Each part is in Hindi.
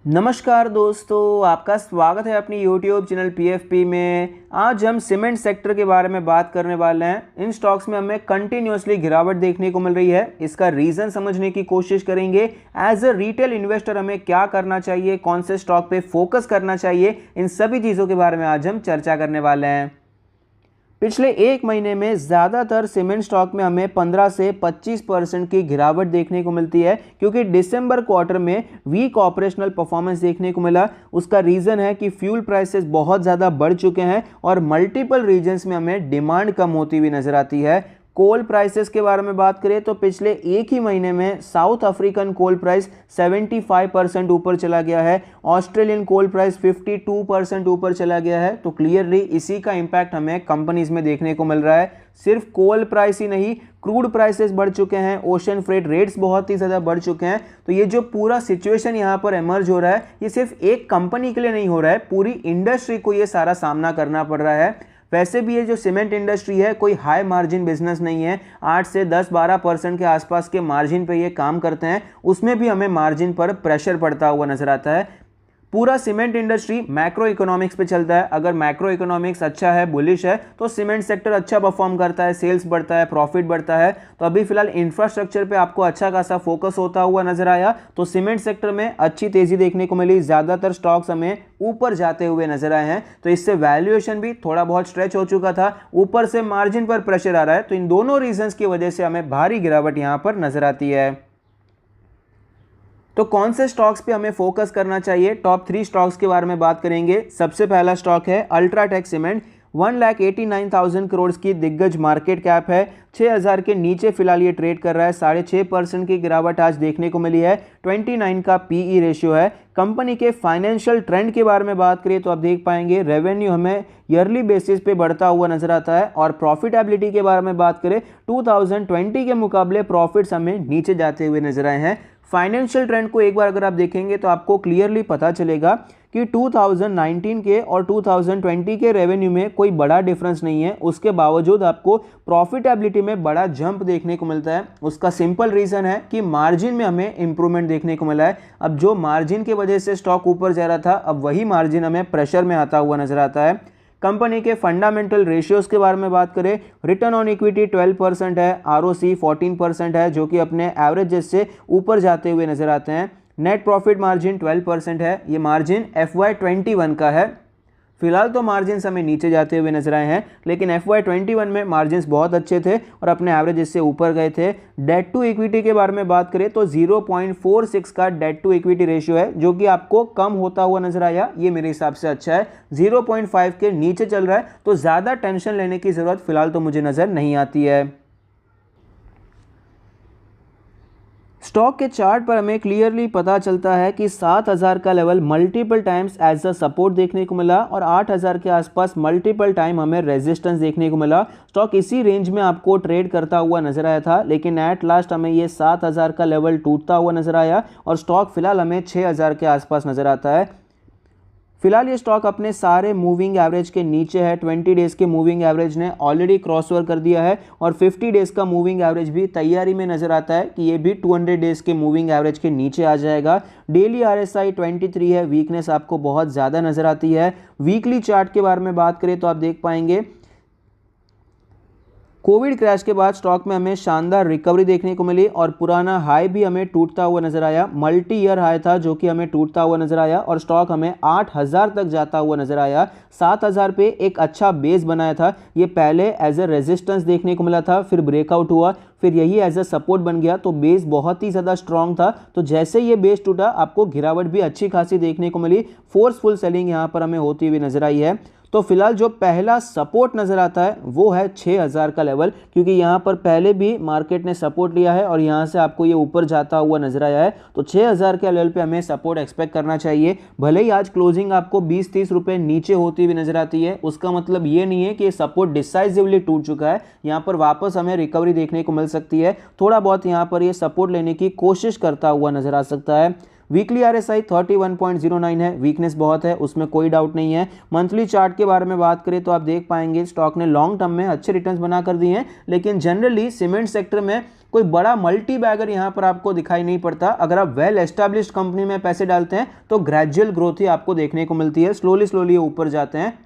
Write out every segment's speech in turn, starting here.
नमस्कार दोस्तों, आपका स्वागत है अपनी YouTube चैनल PFP में। आज हम सीमेंट सेक्टर के बारे में बात करने वाले हैं। इन स्टॉक्स में हमें कंटिन्यूसली गिरावट देखने को मिल रही है। इसका रीज़न समझने की कोशिश करेंगे। एज अ रिटेल इन्वेस्टर हमें क्या करना चाहिए, कौन से स्टॉक पे फोकस करना चाहिए, इन सभी चीज़ों के बारे में आज हम चर्चा करने वाले हैं। पिछले एक महीने में ज़्यादातर सीमेंट स्टॉक में हमें 15 से 25% की गिरावट देखने को मिलती है, क्योंकि दिसंबर क्वार्टर में वीक ऑपरेशनल परफॉर्मेंस देखने को मिला। उसका रीज़न है कि फ्यूल प्राइसेस बहुत ज़्यादा बढ़ चुके हैं और मल्टीपल रीजन्स में हमें डिमांड कम होती हुई नजर आती है। कोल प्राइसेस के बारे में बात करें तो पिछले एक ही महीने में साउथ अफ्रीकन कोल प्राइस 75% ऊपर चला गया है, ऑस्ट्रेलियन कोल प्राइस 52% ऊपर चला गया है। तो क्लियरली इसी का इम्पैक्ट हमें कंपनीज में देखने को मिल रहा है। सिर्फ कोल प्राइस ही नहीं, क्रूड प्राइसेस बढ़ चुके हैं, ओशन फ्रेट रेट्स बहुत ही ज़्यादा बढ़ चुके हैं। तो ये जो पूरा सिचुएशन यहाँ पर एमर्ज हो रहा है, ये सिर्फ एक कंपनी के लिए नहीं हो रहा है, पूरी इंडस्ट्री को ये सारा सामना करना पड़ रहा है। वैसे भी ये जो सीमेंट इंडस्ट्री है कोई हाई मार्जिन बिजनेस नहीं है। 8 से 10-12% के आसपास के मार्जिन पे ये काम करते हैं, उसमें भी हमें मार्जिन पर प्रेशर पड़ता हुआ नजर आता है। पूरा सीमेंट इंडस्ट्री मैक्रो इकोनॉमिक्स पे चलता है। अगर मैक्रो इकोनॉमिक्स अच्छा है, बुलिश है, तो सीमेंट सेक्टर अच्छा परफॉर्म करता है, सेल्स बढ़ता है, प्रॉफिट बढ़ता है। तो अभी फिलहाल इंफ्रास्ट्रक्चर पे आपको अच्छा खासा फोकस होता हुआ नजर आया, तो सीमेंट सेक्टर में अच्छी तेजी देखने को मिली। ज्यादातर स्टॉक्स हमें ऊपर जाते हुए नजर आए हैं, तो इससे वैल्यूएशन भी थोड़ा बहुत स्ट्रेच हो चुका था, ऊपर से मार्जिन पर प्रेशर आ रहा है। तो इन दोनों रीजंस की वजह से हमें भारी गिरावट यहां पर नजर आती है। तो कौन से स्टॉक्स पे हमें फोकस करना चाहिए, टॉप 3 स्टॉक्स के बारे में बात करेंगे। सबसे पहला स्टॉक है अल्ट्राटेक सीमेंट। 1,89,000 करोड़ की दिग्गज मार्केट कैप है। 6,000 के नीचे फिलहाल ये ट्रेड कर रहा है। 6.5% की गिरावट आज देखने को मिली है। 29 का PE रेशियो है। कंपनी के फाइनेंशियल ट्रेंड के बारे में बात करें तो आप देख पाएंगे रेवेन्यू हमें ईयरली बेसिस पे बढ़ता हुआ नजर आता है, और प्रॉफिटेबिलिटी के बारे में बात करें 2020 के मुकाबले प्रॉफिट्स हमें नीचे जाते हुए नजर आए हैं। फाइनेंशियल ट्रेंड को एक बार अगर आप देखेंगे तो आपको क्लियरली पता चलेगा कि 2019 के और 2020 के रेवेन्यू में कोई बड़ा डिफरेंस नहीं है। उसके बावजूद आपको प्रॉफिटेबिलिटी में बड़ा जंप देखने को मिलता है। उसका सिंपल रीजन है कि मार्जिन में हमें इंप्रूवमेंट देखने को मिला है। अब जो मार्जिन की वजह से स्टॉक ऊपर जा रहा था, अब वही मार्जिन हमें प्रेशर में आता हुआ नजर आता है। कंपनी के फंडामेंटल रेशियोज के बारे में बात करें, रिटर्न ऑन इक्विटी 12% है, ROC 14% है, जो कि अपने एवरेजेस से ऊपर जाते हुए नजर आते हैं। नेट प्रॉफिट मार्जिन 12% है, ये मार्जिन FY21 का है। फिलहाल तो मार्जिन हमें नीचे जाते हुए नजर आए हैं, लेकिन FY21 में मार्जिन बहुत अच्छे थे और अपने एवरेज से ऊपर गए थे। डेट टू इक्विटी के बारे में बात करें तो 0.46 का डेट टू इक्विटी रेशियो है, जो कि आपको कम होता हुआ नजर आया। ये मेरे हिसाब से अच्छा है। 0.5 के नीचे चल रहा है, तो ज़्यादा टेंशन लेने की ज़रूरत फिलहाल तो मुझे नज़र नहीं आती है। स्टॉक के चार्ट पर हमें क्लियरली पता चलता है कि 7,000 का level multiple times as a support देखने को मिला, और 8,000 के आसपास मल्टीपल टाइम हमें रेजिस्टेंस देखने को मिला। स्टॉक इसी रेंज में आपको ट्रेड करता हुआ नजर आया था, लेकिन एट लास्ट हमें ये 7,000 का लेवल टूटता हुआ नजर आया, और स्टॉक फिलहाल हमें 6,000 के आसपास नजर आता है। फिलहाल ये स्टॉक अपने सारे मूविंग एवरेज के नीचे है। 20 डेज के मूविंग एवरेज ने ऑलरेडी क्रॉसओवर कर दिया है, और 50 डेज का मूविंग एवरेज भी तैयारी में नजर आता है कि ये भी 200 डेज के मूविंग एवरेज के नीचे आ जाएगा। डेली RSI 23 है, वीकनेस आपको बहुत ज़्यादा नजर आती है। वीकली चार्ट के बारे में बात करें तो आप देख पाएंगे कोविड क्रैश के बाद स्टॉक में हमें शानदार रिकवरी देखने को मिली, और पुराना हाई भी हमें टूटता हुआ नजर आया। मल्टी ईयर हाई था जो कि हमें टूटता हुआ नजर आया, और स्टॉक हमें 8,000 तक जाता हुआ नजर आया। 7,000 पे एक अच्छा बेस बनाया था। ये पहले एज ए रेजिस्टेंस देखने को मिला था, फिर ब्रेकआउट हुआ, फिर यही एज ए सपोर्ट बन गया। तो बेस बहुत ही ज़्यादा स्ट्रांग था। तो जैसे ये बेस टूटा, आपको गिरावट भी अच्छी खासी देखने को मिली। फोर्सफुल सेलिंग यहाँ पर हमें होती हुई नजर आई है। तो फिलहाल जो पहला सपोर्ट नजर आता है वो है 6,000 का लेवल, क्योंकि यहाँ पर पहले भी मार्केट ने सपोर्ट लिया है और यहाँ से आपको ये ऊपर जाता हुआ नजर आया है। तो 6,000 के लेवल पे हमें सपोर्ट एक्सपेक्ट करना चाहिए। भले ही आज क्लोजिंग आपको 20-30 रुपए नीचे होती हुई नजर आती है, उसका मतलब ये नहीं है कि सपोर्ट डिसाइसिवली टूट चुका है। यहाँ पर वापस हमें रिकवरी देखने को मिल सकती है। थोड़ा बहुत यहाँ पर ये सपोर्ट लेने की कोशिश करता हुआ नजर आ सकता है। वीकली RSI 31.09 है, वीकनेस बहुत है, उसमें कोई डाउट नहीं है। मंथली चार्ट के बारे में बात करें तो आप देख पाएंगे स्टॉक ने लॉन्ग टर्म में अच्छे रिटर्न्स बना कर दिए हैं, लेकिन जनरली सीमेंट सेक्टर में कोई बड़ा मल्टी बैगर यहां पर आपको दिखाई नहीं पड़ता। अगर आप वेल एस्टैब्लिश्ड कंपनी में पैसे डालते हैं तो ग्रेजुअल ग्रोथ ही आपको देखने को मिलती है, स्लोली स्लोली ऊपर जाते हैं।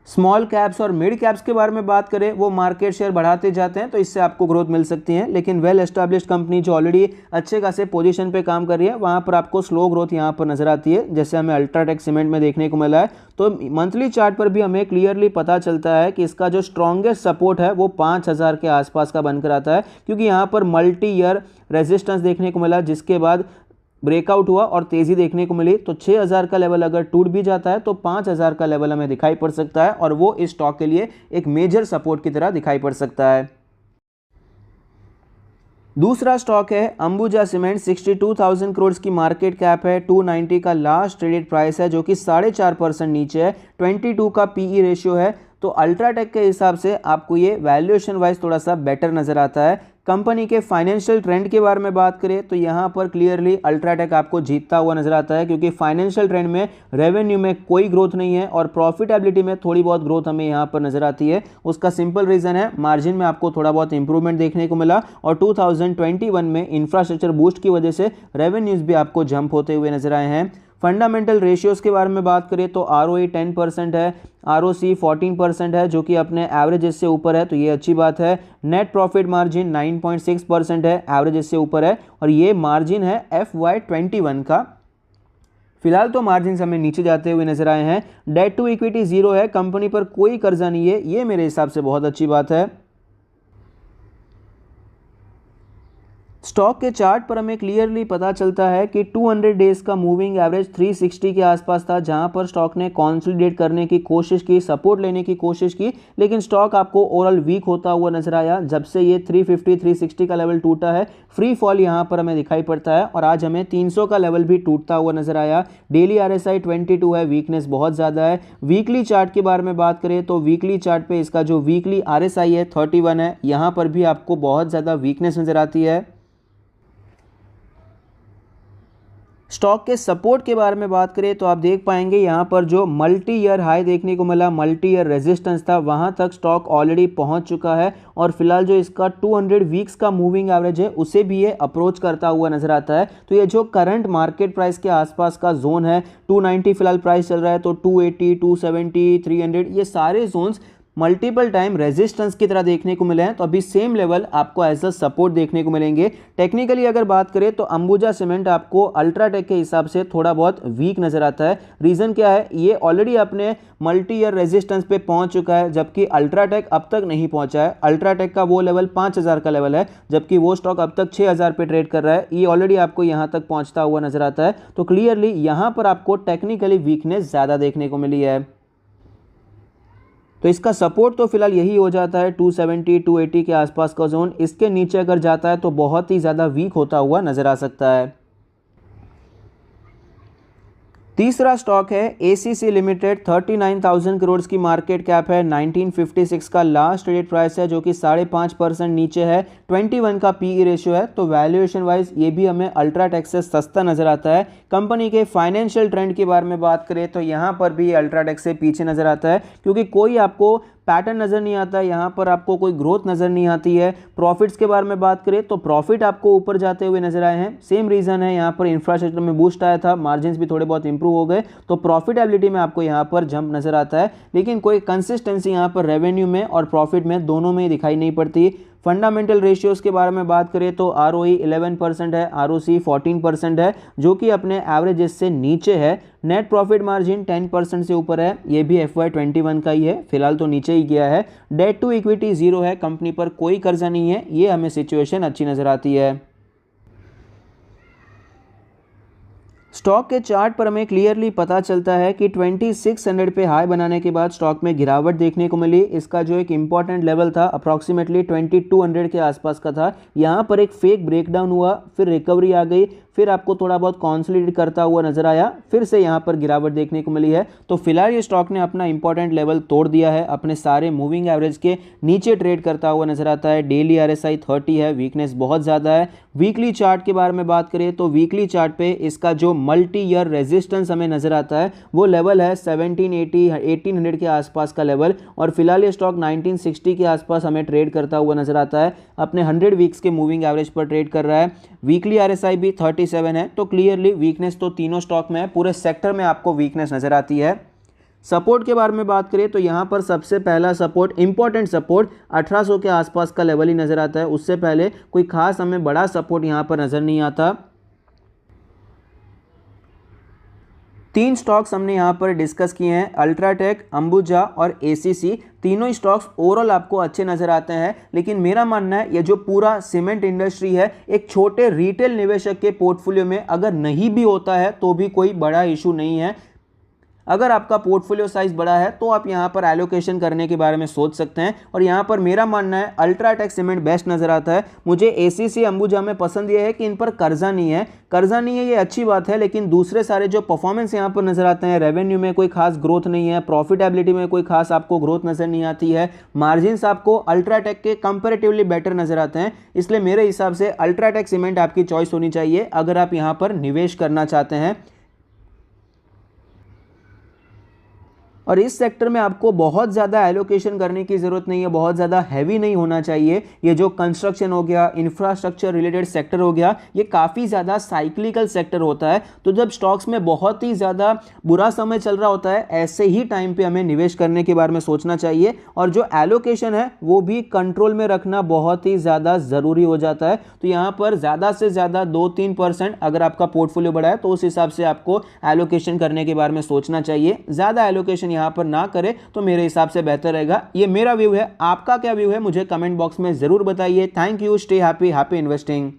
स्मॉल कैप्स और मिड कैप्स के बारे में बात करें, वो मार्केट शेयर बढ़ाते जाते हैं तो इससे आपको ग्रोथ मिल सकती है, लेकिन वेल एस्टैब्लिश्ड कंपनी जो ऑलरेडी अच्छे खासे पोजीशन पे काम कर रही है वहां पर आपको स्लो ग्रोथ यहां पर नजर आती है, जैसे हमें अल्ट्राटेक सीमेंट में देखने को मिला है। तो मंथली चार्ट पर भी हमें क्लियरली पता चलता है कि इसका जो स्ट्रॉन्गेस्ट सपोर्ट है वो 5000 के आसपास का बनकर आता है, क्योंकि यहाँ पर मल्टी ईयर रेजिस्टेंस देखने को मिला, जिसके बाद ब्रेकआउट हुआ और तेजी देखने को मिली। तो 6000 का लेवल अगर टूट भी जाता है तो 5000 का लेवल हमें दिखाई पड़ सकता है, और वो इस स्टॉक के लिए एक मेजर सपोर्ट की तरह दिखाई पड़ सकता है। दूसरा स्टॉक है अंबुजा सीमेंट। 62,000 करोड़ की मार्केट कैप है, 290 का लास्ट ट्रेडेड प्राइस है, जो कि 4.5% नीचे है, 22 का पीई रेशियो है। तो अल्ट्राटेक के हिसाब से आपको ये वैल्यूएशन वाइज थोड़ा सा बेटर नजर आता है। कंपनी के फाइनेंशियल ट्रेंड के बारे में बात करें तो यहाँ पर क्लियरली अल्ट्राटेक आपको जीतता हुआ नजर आता है, क्योंकि फाइनेंशियल ट्रेंड में रेवेन्यू में कोई ग्रोथ नहीं है और प्रॉफिटेबिलिटी में थोड़ी बहुत ग्रोथ हमें यहाँ पर नजर आती है। उसका सिंपल रीजन है मार्जिन में आपको थोड़ा बहुत इंप्रूवमेंट देखने को मिला, और 2021 में इंफ्रास्ट्रक्चर बूस्ट की वजह से रेवेन्यूज भी आपको जंप होते हुए नजर आए हैं। फंडामेंटल रेशियोज के बारे में बात करें तो ROE 10% है, ROC 14% है, जो कि अपने एवरेजेस से ऊपर है, तो ये अच्छी बात है। नेट प्रॉफिट मार्जिन 9.6% है, एवरेजेस से ऊपर है, और ये मार्जिन है FY21 का। फिलहाल तो मार्जिन हमें नीचे जाते हुए नजर आए हैं। डेट टू इक्विटी 0 है, कंपनी पर कोई कर्जा नहीं है, ये मेरे हिसाब से बहुत अच्छी बात है। स्टॉक के चार्ट पर हमें क्लियरली पता चलता है कि 200 डेज का मूविंग एवरेज 360 के आसपास था, जहां पर स्टॉक ने कंसोलिडेट करने की कोशिश की, सपोर्ट लेने की कोशिश की, लेकिन स्टॉक आपको ओवरऑल वीक होता हुआ नजर आया। जब से ये 350 360 का लेवल टूटा है, फ्री फॉल यहां पर हमें दिखाई पड़ता है, और आज हमें 300 का लेवल भी टूटता हुआ नजर आया। डेली RSI 22 है, वीकनेस बहुत ज़्यादा है। वीकली चार्ट के बारे में बात करें तो वीकली चार्ट पर इसका जो वीकली RSI है 31 है, यहाँ पर भी आपको बहुत ज़्यादा वीकनेस नजर आती है। स्टॉक के सपोर्ट के बारे में बात करें तो आप देख पाएंगे यहाँ पर जो मल्टी ईयर हाई देखने को मिला, मल्टी ईयर रेजिस्टेंस था, वहाँ तक स्टॉक ऑलरेडी पहुँच चुका है, और फिलहाल जो इसका 200 वीक्स का मूविंग एवरेज है उसे भी ये अप्रोच करता हुआ नजर आता है। तो ये जो करंट मार्केट प्राइस के आसपास का जोन है, 290 फिलहाल प्राइस चल रहा है, तो 280, 270, 300, ये सारे जोन्स मल्टीपल टाइम रेजिस्टेंस की तरह देखने को मिले हैं, तो अभी सेम लेवल आपको एज अ सपोर्ट देखने को मिलेंगे। टेक्निकली अगर बात करें तो अंबुजा सीमेंट आपको अल्ट्राटेक के हिसाब से थोड़ा बहुत वीक नजर आता है। रीजन क्या है, ये ऑलरेडी अपने मल्टी ईयर रेजिस्टेंस पे पहुंच चुका है, जबकि अल्ट्राटेक अब तक नहीं पहुंचा है। अल्ट्राटेक का वो लेवल 5000 का लेवल है, जबकि वो स्टॉक अब तक 6000 पे ट्रेड कर रहा है, ये ऑलरेडी आपको यहां तक पहुंचता हुआ नजर आता है। तो क्लियरली यहां पर आपको टेक्निकली वीकनेस ज्यादा देखने को मिली है। तो इसका सपोर्ट तो फिलहाल यही हो जाता है 270 280 के आसपास का जोन। इसके नीचे अगर जाता है तो बहुत ही ज़्यादा वीक होता हुआ नज़र आ सकता है। तीसरा स्टॉक है ACC लिमिटेड। 39,000 करोड़ की मार्केट कैप है, 1956 का लास्ट ट्रेडेड प्राइस है, जो कि 5.5% नीचे है, 21 का PE रेशियो है। तो वैल्यूएशन वाइज ये भी हमें अल्ट्राटेक से सस्ता नजर आता है। कंपनी के फाइनेंशियल ट्रेंड के बारे में बात करें तो यहाँ पर भी अल्ट्राटेक से पीछे नजर आता है, क्योंकि कोई आपको पैटर्न नज़र नहीं आता है, यहाँ पर आपको कोई ग्रोथ नज़र नहीं आती है। प्रॉफिट्स के बारे में बात करें तो प्रॉफिट आपको ऊपर जाते हुए नजर आए हैं। सेम रीज़न है, यहाँ पर इंफ्रास्ट्रक्चर में बूस्ट आया था, मार्जिन्स भी थोड़े बहुत इंप्रूव हो गए, तो प्रॉफिटेबिलिटी में आपको यहाँ पर जंप नज़र आता है, लेकिन कोई कंसिस्टेंसी यहाँ पर रेवेन्यू में और प्रॉफिट में दोनों में दिखाई नहीं पड़ती। फंडामेंटल रेशियोज के बारे में बात करें तो ROE 11% है, ROC 14% है, जो कि अपने एवरेजेस से नीचे है। नेट प्रॉफिट मार्जिन 10% से ऊपर है, ये भी FY21 का ही है, फिलहाल तो नीचे ही गया है। डेट टू इक्विटी 0 है, कंपनी पर कोई कर्जा नहीं है, ये हमें सिचुएशन अच्छी नज़र आती है। स्टॉक के चार्ट पर हमें क्लियरली पता चलता है कि 2600 पे हाई बनाने के बाद स्टॉक में गिरावट देखने को मिली। इसका जो एक इंपॉर्टेंट लेवल था अप्रॉक्सीमेटली 2200 के आसपास का था। यहाँ पर एक फेक ब्रेकडाउन हुआ, फिर रिकवरी आ गई, फिर आपको थोड़ा बहुत कॉन्सोलिडेट करता हुआ नजर आया, फिर से यहाँ पर गिरावट देखने को मिली है। तो फिलहाल ये स्टॉक ने अपना इंपॉर्टेंट लेवल तोड़ दिया है, अपने सारे मूविंग एवरेज के नीचे ट्रेड करता हुआ नजर आता है। डेली RSI 30 है, वीकनेस बहुत ज़्यादा है। वीकली चार्ट के बारे में बात करें तो वीकली चार्ट पे इसका जो मल्टी ईयर रेजिस्टेंस हमें नजर आता है वो लेवल है 1780 1800 के आसपास का लेवल, और फिलहाल ये स्टॉक 1960 के आसपास हमें ट्रेड करता हुआ नजर आता है। अपने 100 वीक्स के मूविंग एवरेज पर ट्रेड कर रहा है। वीकली RSI भी 37 है। तो क्लियरली वीकनेस तो तीनों स्टॉक में है, पूरे सेक्टर में आपको वीकनेस नजर आती है। सपोर्ट के बारे में बात करें तो यहाँ पर सबसे पहला सपोर्ट, इंपॉर्टेंट सपोर्ट 1800 के आसपास का लेवल ही नजर आता है। उससे पहले कोई खास हमें बड़ा सपोर्ट यहाँ पर नजर नहीं आता। 3 स्टॉक्स हमने यहाँ पर डिस्कस किए हैं, अल्ट्राटेक, अंबुजा और ACC। तीनों स्टॉक्स ओवरऑल आपको अच्छे नजर आते हैं, लेकिन मेरा मानना है ये जो पूरा सीमेंट इंडस्ट्री है एक छोटे रिटेल निवेशक के पोर्टफोलियो में अगर नहीं भी होता है तो भी कोई बड़ा इशू नहीं है। अगर आपका पोर्टफोलियो साइज बड़ा है तो आप यहां पर एलोकेशन करने के बारे में सोच सकते हैं, और यहां पर मेरा मानना है अल्ट्राटेक सीमेंट बेस्ट नजर आता है। मुझे ACC, अंबुजा में पसंद यह है कि इन पर कर्जा नहीं है। कर्जा नहीं है ये अच्छी बात है, लेकिन दूसरे सारे जो परफॉर्मेंस यहां पर नजर आते हैं, रेवेन्यू में कोई खास ग्रोथ नहीं है, प्रॉफिटेबिलिटी में कोई खास आपको ग्रोथ नजर नहीं आती है, मार्जिन्स आपको अल्ट्राटेक के कंपेरेटिवली बेटर नजर आते हैं। इसलिए मेरे हिसाब से अल्ट्राटेक सीमेंट आपकी चॉइस होनी चाहिए अगर आप यहां पर निवेश करना चाहते हैं। और इस सेक्टर में आपको बहुत ज़्यादा एलोकेशन करने की ज़रूरत नहीं है, बहुत ज़्यादा हैवी नहीं होना चाहिए। ये जो कंस्ट्रक्शन हो गया, इंफ्रास्ट्रक्चर रिलेटेड सेक्टर हो गया, ये काफ़ी ज़्यादा साइक्लिकल सेक्टर होता है। तो जब स्टॉक्स में बहुत ही ज़्यादा बुरा समय चल रहा होता है, ऐसे ही टाइम पे हमें निवेश करने के बारे में सोचना चाहिए, और जो एलोकेशन है वो भी कंट्रोल में रखना बहुत ही ज़्यादा ज़रूरी हो जाता है। तो यहाँ पर ज़्यादा से ज़्यादा 2-3% अगर आपका पोर्टफोलियो बड़ा है तो उस हिसाब से आपको एलोकेशन करने के बारे में सोचना चाहिए। ज़्यादा एलोकेशन यहां पर ना करें तो मेरे हिसाब से बेहतर रहेगा। ये मेरा व्यू है, आपका क्या व्यू है मुझे कमेंट बॉक्स में जरूर बताइए। Thank you, stay happy, happy investing.